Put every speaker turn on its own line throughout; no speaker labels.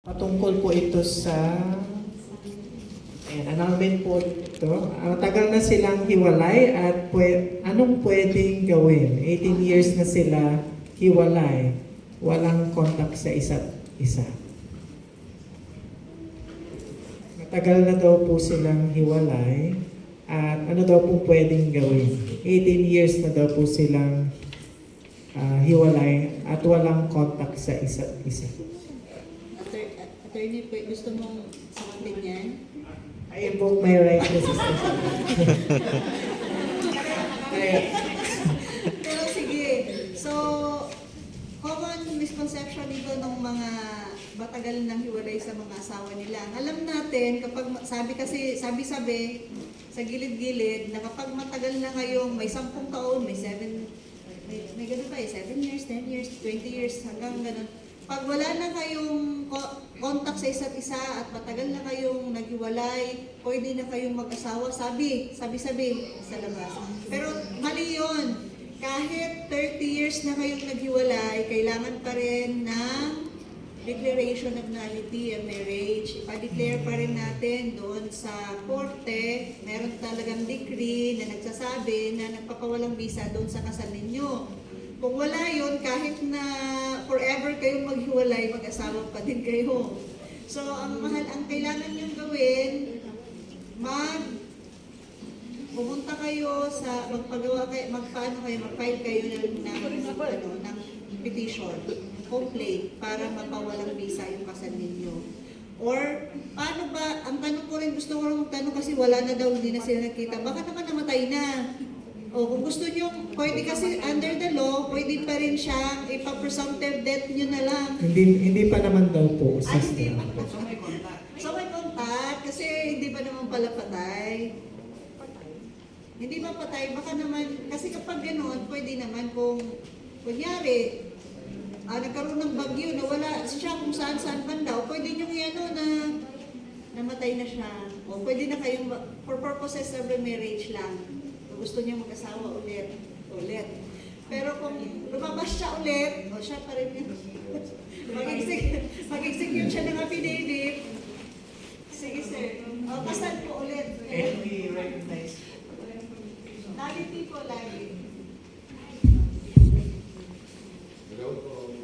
Patungkol po ito sa annulment po ito. Tagal na silang hiwalay at anong pwedeng gawin? 18 years na sila hiwalay. Walang contact sa isa't isa. Matagal na daw po silang hiwalay at ano daw po pwedeng gawin? 18 years na daw po silang hiwalay at walang contact sa isa't isa.
Attorney, gusto mong sagutin yan?
I invoke my right to assistance.
Pero sige, so, common misconception ito ng mga matagal nang hiwalay sa mga asawa nila. Alam natin, kapag sabi sa gilid-gilid, na kapag matagal na kayong may 10 taon, may 7, may ganun pa 7 years, 10 years, 20 years, hanggang ganun. Pag wala na kayong contact sa isa't isa at matagal na kayong naghiwalay, pwede na kayong mag-asawa, sabi sa labas. Pero mali yun. Kahit 30 years na kayong naghiwalay, kailangan pa rin ng declaration of nullity of marriage. Ipa-declare pa rin natin doon sa korte, meron talagang decree na nagsasabi na nagpapawalang visa doon sa kasal ninyo. Kung wala yun, kahit na forever kayong maghiwalay, mag-asawa pa din kayo. So, ang kailangan niyong gawin, pumunta kayo sa, mag-file kayo ng petition, complaint, para mapawalang visa yung kasal ninyo. Or, paano ba, ang tanong ko rin, gusto ko rin tanong kasi wala na daw, hindi na sila nakita, baka naman namatay na. O kung gusto nyo, pwede kasi under the law, pwede pa rin siyang ipa-presumptive death nyo na lang.
Hindi pa naman daw po.
Hindi pa. So may contact, kasi hindi ba naman pala patay? Hindi ba patay? Baka naman, kasi kapag gano'n, pwede naman kung, kunyari, nagkaroon ng bagyo na wala siya kung saan-saan banda, o pwede nyo na namatay na siya. O pwede na kayong, for purposes of remarriage lang. Gusto niya mag-asawa ulit. Pero kung lumabas siya ulit, siya pa rin yun. Mag-execute siya ng affidavit. Sige sir, kasal po ulit.
And we recognize.
Nullity po lagi.
Hello po.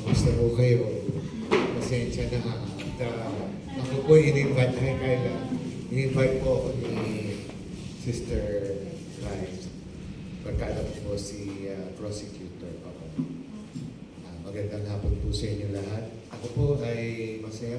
Kamusta po kayo? Pasensya na. Ako po in-invite po ako ni Sister Rice. Pagkala po si prosecutor pa po. Magandang hapon po sa inyo lahat. Ako po ay masaya